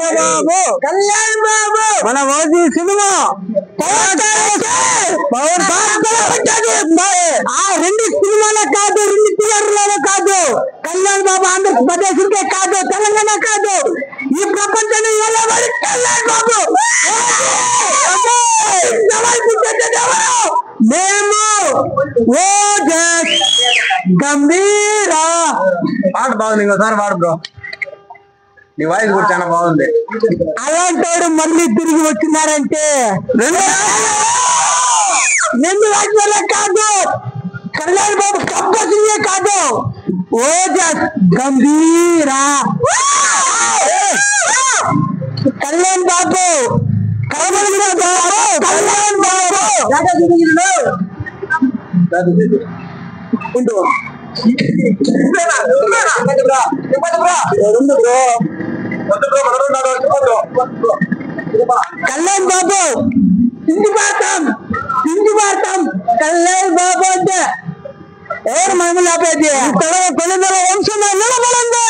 బాబు కళ్యాణ్ బాబు మన OG cinema ఆ రెండు సినిమాలో కాదు, రెండు థియేటర్లలో కాదు, కళ్యాణ్ బాబు ఆంధ్రప్రదేశ్ కాదు, తెలంగాణ కాదు, ఈ ప్రపంచాన్ని కళ్యాణ్ బాబు మేము గంభీర పాట బాగుంది. ఇంకోసారి పాడు బ్రో, నీ వాయిస్ కూడా చాలా బాగుంది. అలాంటి మళ్ళీ తిరిగి వచ్చినారంటే రెండు రాజ్యాలే కాదు, కళ్యాణ్ బాబు కంపల్సరీ కాదు, ఓజస్ గంభీర కళ్యాణ్ బాబు కళ్యాణ్ బాబు హిందీ భారతం కళ్యాణ్ బాబు అంటే ఎవరు మహిళ వంశం నిలబడింది.